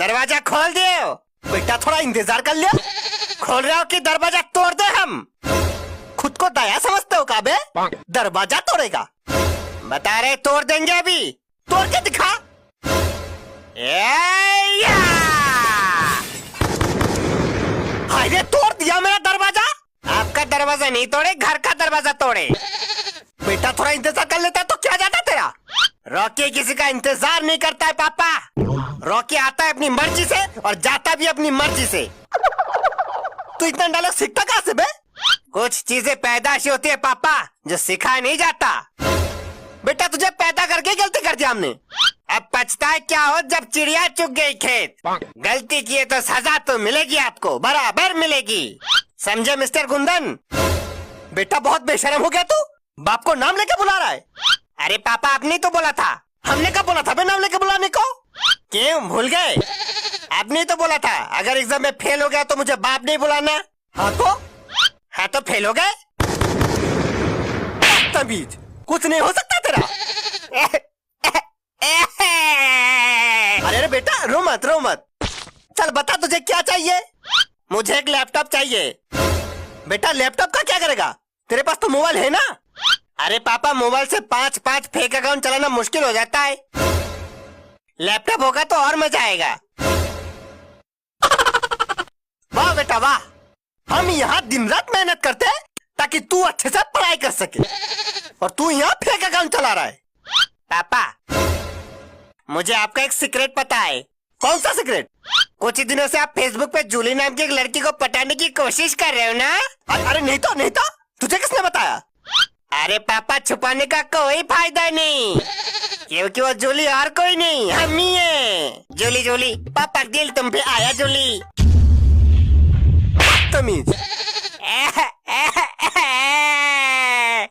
दरवाजा खोल दियो। बेटा थोड़ा इंतजार कर लिया। खोल रहे हो कि दरवाजा तोड़ दे हम? खुद को दया समझते हो काबे? दरवाजा तोड़ेगा? बता रहे तोड़ देंगे अभी। तोड़ के दिखा। हाय तोड़ दिया मेरा दरवाजा। आपका दरवाजा नहीं तोड़े, घर का दरवाजा तोड़े। बेटा थोड़ा इंतजार कर लेता तो क्या जाता तेरा। रॉकी किसी का इंतजार नहीं करता है पापा। रॉकी आता है अपनी मर्जी से और जाता भी अपनी मर्जी से। तू इतना डायलॉग सीखता कहाँ से बे? कुछ चीजें पैदाशी होती है पापा, जो सिखाया नहीं जाता। बेटा तुझे पैदा करके गलती कर दी हमने। अब पछताए क्या हो जब चिड़िया चुग गई खेत। गलती किए तो सजा तो मिलेगी आपको, बराबर मिलेगी। समझे मिस्टर गुंदन? बेटा बहुत बेशरम हो गया तू। बाप को नाम लेके बुला रहा है। अरे पापा आपने तो बोला था। हमने कब बोला था बे नाम लेके बुलाने को? क्यों भूल गए? आपने तो बोला था अगर एग्जाम में फेल हो गया तो मुझे बाप नहीं बुलाना। हाँ तो फेल हो गए। तमीज कुछ नहीं हो सकता तेरा। अरे बेटा रो मत। चल बता तुझे क्या चाहिए? मुझे एक लैपटॉप चाहिए। बेटा लैपटॉप का क्या करेगा? तेरे पास तो मोबाइल है ना। अरे पापा मोबाइल से 5 फेक अकाउंट चलाना मुश्किल हो जाता है। लैपटॉप होगा तो और मजा आएगा। वाह बेटा वाह। हम यहाँ दिन रात मेहनत करते हैं ताकि तू अच्छे से पढ़ाई कर सके, और तू यहाँ फेक अकाउंट चला रहा है। पापा मुझे आपका एक सीक्रेट पता है। कौन सा सीक्रेट? कुछ ही दिनों से आप फेसबुक पे जूली नाम की एक लड़की को पटाने की कोशिश कर रहे हो ना? अरे नहीं तो तुझे किसने बताया? अरे पापा छुपाने का कोई फायदा नहीं, क्योंकि वो जूली और कोई नहीं हम ही है। जूली पापा दिल तुम पे आया जूली। तमीज।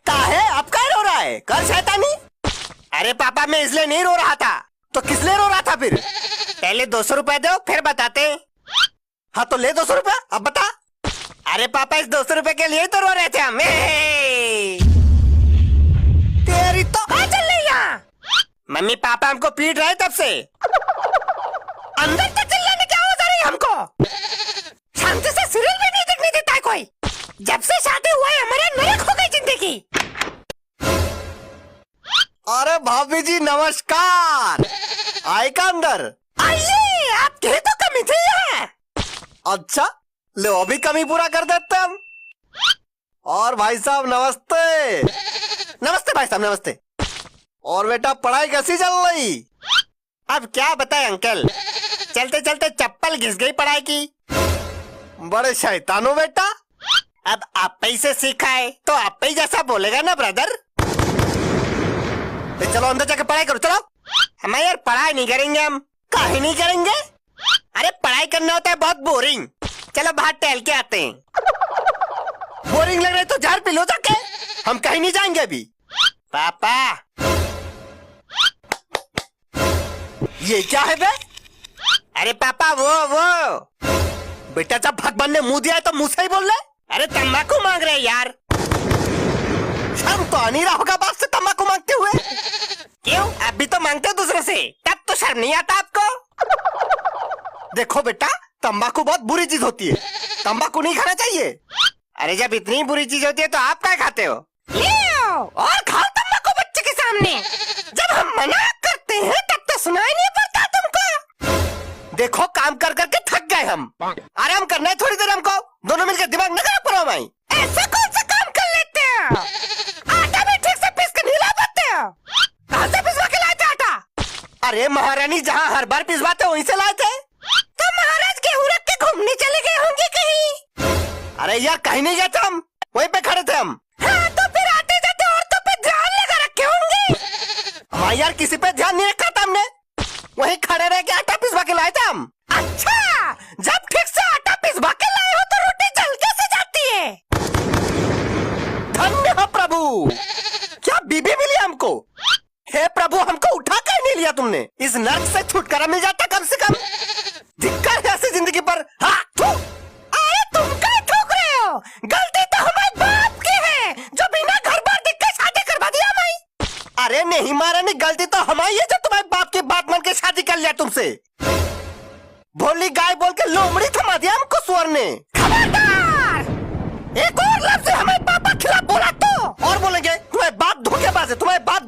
काहे अब क्या रो रहा है? कर शैतानी। अरे पापा मैं इसलिए नहीं रो रहा था। तो किस लिए रो रहा था फिर? पहले 200 रुपए दो फिर बताते। हाँ तो ले 200 रुपए, अब बता। अरे पापा इस 200 रुपए के लिए तो रो रहे थे हम। तेरी तो आ चल रही यहाँ। मम्मी पापा हमको पीट रहे तब से। अंदर तक चिल्लाने क्या आवाज आ रही है हमको? शांति से सीरियल भी नहीं देखने देता है कोई। जब से शादी हुआ है हमारे नरक हो गई जिंदगी। अरे भाभी जी नमस्कार। आए का अंदर? आइए आपके तो कमी थी है। अच्छा लो अभी कमी पूरा कर देते हम। और भाई साहब नमस्ते। नमस्ते भाई साहब नमस्ते। और बेटा पढ़ाई कैसी चल रही? अब क्या बताए अंकल, चलते चलते चप्पल घिस गई पढ़ाई की। बड़े शैतान हो बेटा। अब आप ही से सीखा है तो आप ही जैसा बोलेगा ना ब्रदर। चलो अंदर जाके पढ़ाई करो चलो। हम यार पढ़ाई नहीं करेंगे हम। काहे नहीं करेंगे? अरे पढ़ाई करना होता है बहुत बोरिंग। चलो बाहर टहल के आते हैं। बोरिंग लग रहा है तो झाड़ पी लो जाके। हम कहीं नहीं जाएंगे अभी। पापा ये क्या है बे? अरे पापा वो बेटा जब भगवान ने मुंह दिया है तो मुंह से ही बोल रहे। अरे तंबाकू मांग रहे यार। शर्म तो आ नहीं रहा होगा बाप से तंबाकू मांगते हुए। क्यों अभी तो मांगते हो दूसरे से, तब तो शर्म नहीं आता आपको? देखो बेटा तंबाकू बहुत बुरी चीज होती है, तंबाकू नहीं खाना चाहिए। अरे जब इतनी बुरी चीज होती है तो आप क्या खाते हो? और खाओ तंबाकू बच्चे के सामने। जब हम मना करते हैं तब तो सुनाई नहीं पड़ता तुमको। देखो काम कर करके थक गए हम। आराम करना है थोड़ी देर हमको। दोनों मिलकर दिमाग न खराब करो भाई। ऐसा कौन सा काम कर लेते हो? आटा भी ठीक से पीस के नहीं ला पाते हो? कहाँ से पिसवा के लाए थे आटा? अरे महारानी जहाँ हर बार पिसवाते वहीं से लाए थे। तो महाराज गेहूं रख के घूमने चले गए होंगे कहीं। अरे यार कहीं नहीं गए थे हम, वहीं पे खड़े थे हम। हाँ तो फिर आते जाते औरतों पे ध्यान लगा रखे होंगे। हाँ यार किसी पे ध्यान नहीं रखा था हमने, वहीं खड़े रह के आटा पिसवा के लाए थे हम। अच्छा जब ठीक से आटा पिसवा के लाए हो तो रोटी जल कैसे जाती है? धन्य हो प्रभु, क्या बीबी मिली हमको। हे प्रभु हमको उठा कर नहीं लिया तुमने। इस नर्क से छुटकारा मिल जाता कम से कम। धिक्कार है ऐसी जिंदगी पर। हाँ अरे तुम क्या ठोक रहे हो? गलती तो हमारे बाप की है जो बिना घर बार देख के शादी करवा दिया हमारी। अरे नहीं महारानी गलती तो हमारी है जो तुम्हारे बाप की बात मान के शादी कर लिया तुमसे। भोली गाय बोल के लोमड़ी थमा दिया हमको सुअर ने। खबरदार, एक और लफ्ज हमें पापा खिलाफ बोला तो और बोलेंगे तुम्हारे बाप धोखेबाज है, तुम्हारे बाप